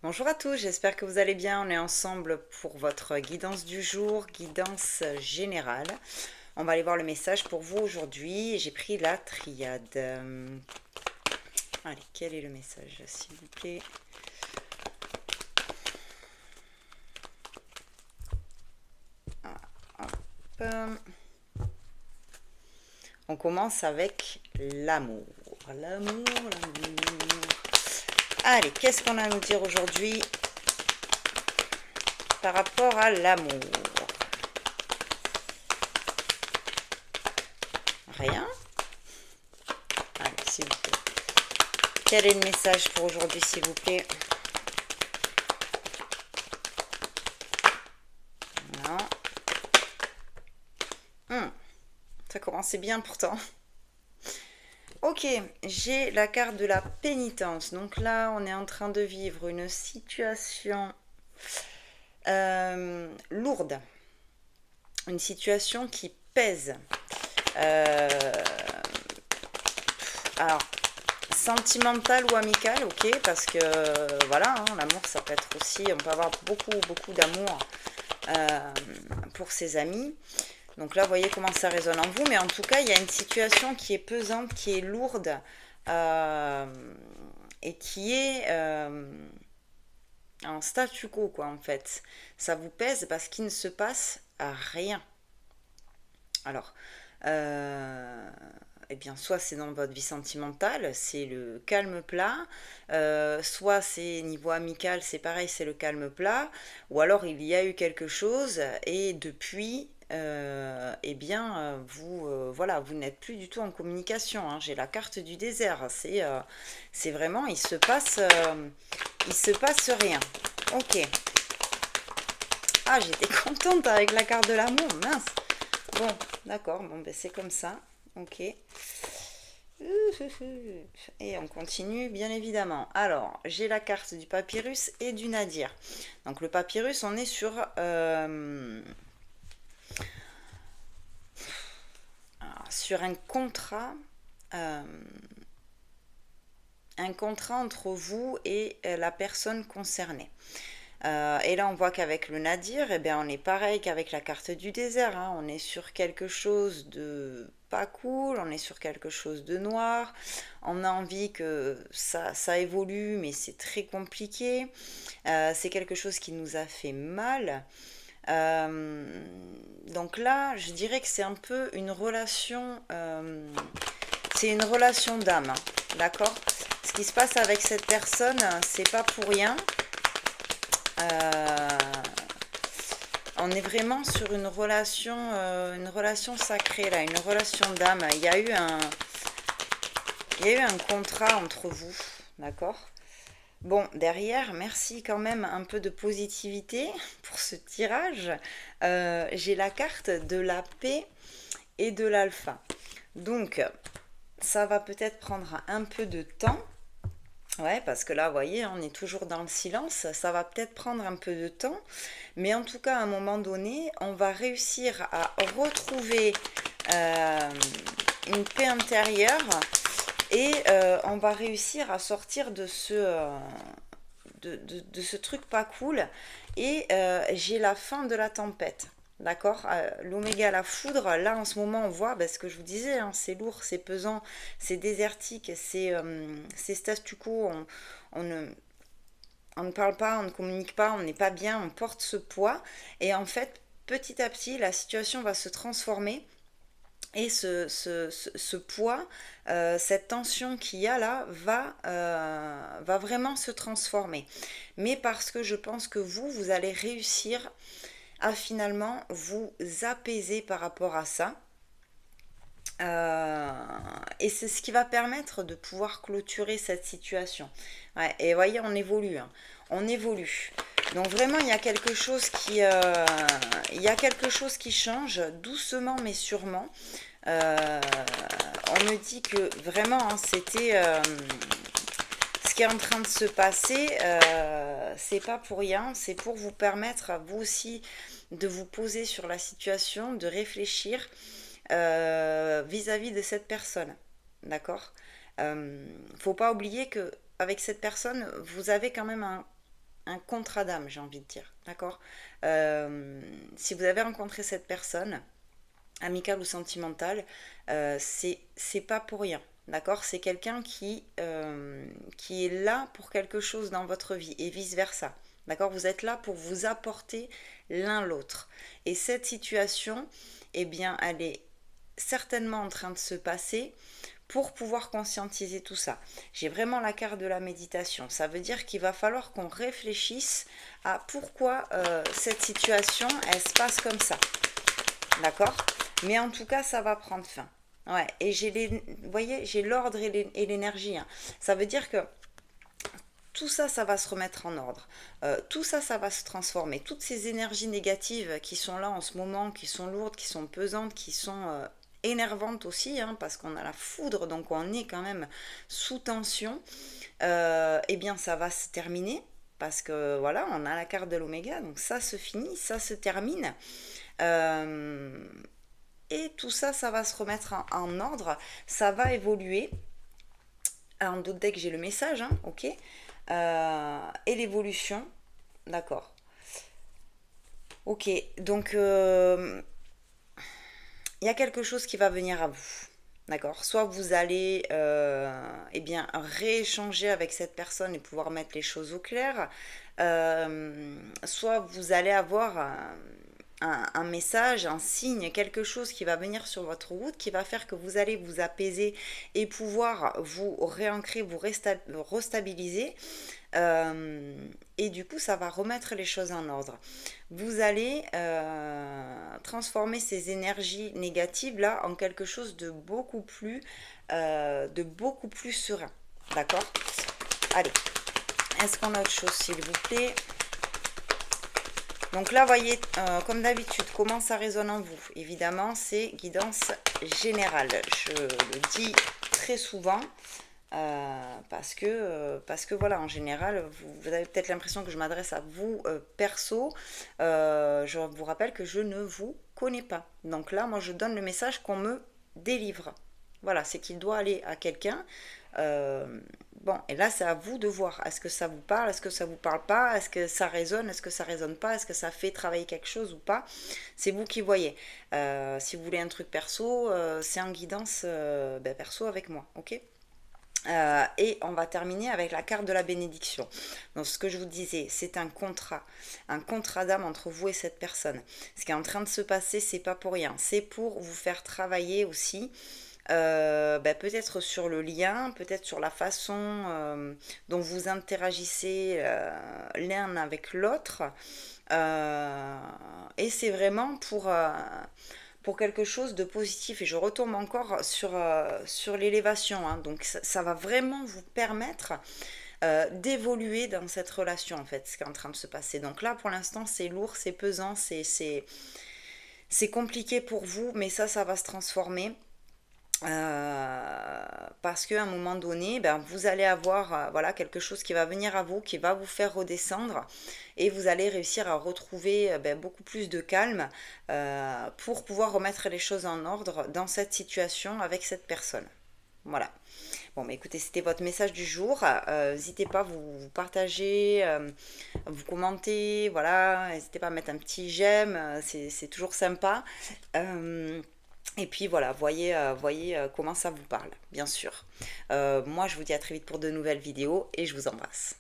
Bonjour à tous, j'espère que vous allez bien. On est ensemble pour votre guidance du jour, guidance générale. On va aller voir le message pour vous aujourd'hui. J'ai pris la triade. Allez, quel est le message, s'il vous plaît? Hop. On commence avec l'amour. L'amour, l'amour. Allez, qu'est-ce qu'on a à nous dire aujourd'hui par rapport à l'amour? Rien? Allez, s'il vous plaît. Quel est le message pour aujourd'hui, s'il vous plaît? Non. Ça commençait bien pourtant. Ok, j'ai la carte de la pénitence. Donc là, on est en train de vivre une situation lourde, une situation qui pèse. Euh, alors, sentimentale ou amicale, ok, parce que voilà, hein, l'amour, ça peut être aussi, on peut avoir beaucoup, beaucoup d'amour euh, pour ses amis. Donc là, vous voyez comment ça résonne en vous, mais en tout cas, il y a une situation qui est pesante, qui est lourde euh, et qui est en statu quo, quoi, en fait. Ça vous pèse parce qu'il ne se passe rien. Alors, euh, eh bien, soit c'est dans votre vie sentimentale, c'est le calme plat, soit c'est niveau amical, c'est pareil, c'est le calme plat, ou alors il y a eu quelque chose et depuis, eh bien, voilà, vous n'êtes plus du tout en communication, hein. J'ai la carte du désert, c'est vraiment, il se passe rien. Ok. Ah, j'étais contente avec la carte de l'amour, mince. Bon, d'accord, bon, ben c'est comme ça. Ok. Et on continue, bien évidemment. Alors, j'ai la carte du papyrus et du nadir. Donc, le papyrus, on est sur euh, un contrat entre vous et la personne concernée. Et là, on voit qu'avec le nadir, eh bien, on est pareil qu'avec la carte du désert, hein. On est sur quelque chose de pas cool, on est sur quelque chose de noir. On a envie que ça évolue, mais c'est très compliqué. C'est quelque chose qui nous a fait mal. Euh, donc là, je dirais que c'est un peu une relation, c'est une relation d'âme, hein. D'accord? Ce qui se passe avec cette personne, c'est pas pour rien. Euh, on est vraiment sur une relation sacrée là, une relation d'âme. Il y a eu un contrat entre vous, d'accord? Bon, derrière, merci quand même un peu de positivité pour ce tirage. J'ai la carte de la paix et de l'alpha. Donc, ça va peut-être prendre un peu de temps. Ouais, parce que là, vous voyez, on est toujours dans le silence. Ça va peut-être prendre un peu de temps. Mais en tout cas, à un moment donné, on va réussir à retrouver euh, une paix intérieure et on va réussir à sortir de ce truc pas cool. Et j'ai la fin de la tempête. D'accord. L'oméga, la foudre, là en ce moment on voit ce que je vous disais, hein, c'est lourd, c'est pesant, c'est désertique, c'est statu quo, on ne parle pas, on ne communique pas, on n'est pas bien, on porte ce poids. Et en fait, petit à petit, la situation va se transformer. Et ce poids, cette tension qu'il y a là, va vraiment se transformer. Mais parce que je pense que vous allez réussir à finalement vous apaiser par rapport à ça. Euh, et c'est ce qui va permettre de pouvoir clôturer cette situation. Ouais, et voyez, on évolue, hein. On évolue. Donc vraiment, il y a quelque chose qui change doucement mais sûrement. Euh, on me dit que vraiment, hein, ce qui est en train de se passer, c'est pas pour rien, c'est pour vous permettre à vous aussi de vous poser sur la situation, de réfléchir vis-à-vis de cette personne. D'accord. Faut pas oublier que avec cette personne, vous avez quand même un contrat d'âme, j'ai envie de dire, d'accord? Si vous avez rencontré cette personne, amicale ou sentimentale, c'est pas pour rien. D'accord? C'est quelqu'un qui est là pour quelque chose dans votre vie et vice-versa. D'accord? Vous êtes là pour vous apporter l'un l'autre. Et cette situation, eh bien, elle est certainement en train de se passer pour pouvoir conscientiser tout ça. J'ai vraiment la carte de la méditation. Ça veut dire qu'il va falloir qu'on réfléchisse à pourquoi cette situation, elle se passe comme ça. D'accord? Mais en tout cas, ça va prendre fin. Ouais, et vous voyez, j'ai l'ordre et l'énergie, hein. Ça veut dire que tout ça, ça va se remettre en ordre. Tout ça, ça va se transformer. Toutes ces énergies négatives qui sont là en ce moment, qui sont lourdes, qui sont pesantes, qui sont énervantes aussi, hein, parce qu'on a la foudre, donc on est quand même sous tension, eh bien, ça va se terminer. Parce que voilà, on a la carte de l'oméga, donc ça se finit, ça se termine. Euh, et tout ça, ça va se remettre en ordre, ça va évoluer. En d'autres decks, j'ai le message, hein, ok. Et l'évolution, d'accord. Ok, donc il y a quelque chose qui va venir à vous. D'accord. Soit vous allez eh bien, rééchanger avec cette personne et pouvoir mettre les choses au clair. Soit vous allez avoir un message, un signe, quelque chose qui va venir sur votre route, qui va faire que vous allez vous apaiser et pouvoir vous réancrer, vous restabiliser. Et du coup, ça va remettre les choses en ordre. Vous allez transformer ces énergies négatives là en quelque chose de beaucoup plus serein. D'accord? Allez, est-ce qu'on a autre chose, s'il vous plaît? Donc là, voyez, comme d'habitude, comment ça résonne en vous. Évidemment, c'est guidance générale. Je le dis très souvent. Parce que voilà, en général, vous avez peut-être l'impression que je m'adresse à vous perso. Je vous rappelle que je ne vous connais pas. Donc là, moi, je donne le message qu'on me délivre. Voilà, c'est qu'il doit aller à quelqu'un. Bon, et là, c'est à vous de voir. Est-ce que ça vous parle? Est-ce que ça vous parle pas? Est-ce que ça résonne? Est-ce que ça résonne pas? Est-ce que ça fait travailler quelque chose ou pas? C'est vous qui voyez. Si vous voulez un truc perso, c'est en guidance perso avec moi, ok? Et on va terminer avec la carte de la bénédiction. Donc ce que je vous disais, c'est un contrat d'âme entre vous et cette personne. Ce qui est en train de se passer, c'est pas pour rien. C'est pour vous faire travailler aussi. Peut-être sur le lien, peut-être sur la façon dont vous interagissez l'un avec l'autre. Et c'est vraiment pour quelque chose de positif. Et je retombe encore sur l'élévation, hein. Donc ça va vraiment vous permettre d'évoluer dans cette relation, en fait, ce qui est en train de se passer. Donc là, pour l'instant, c'est lourd, c'est pesant, c'est compliqué pour vous, mais ça va se transformer. Parce qu'à un moment donné, ben, vous allez avoir voilà, quelque chose qui va venir à vous, qui va vous faire redescendre, et vous allez réussir à retrouver beaucoup plus de calme pour pouvoir remettre les choses en ordre dans cette situation avec cette personne. Voilà. Bon, mais écoutez, c'était votre message du jour. N'hésitez pas à vous partager, vous commenter, voilà. N'hésitez pas à mettre un petit j'aime, c'est toujours sympa. Et puis voilà, voyez comment ça vous parle, bien sûr. Moi, je vous dis à très vite pour de nouvelles vidéos et je vous embrasse.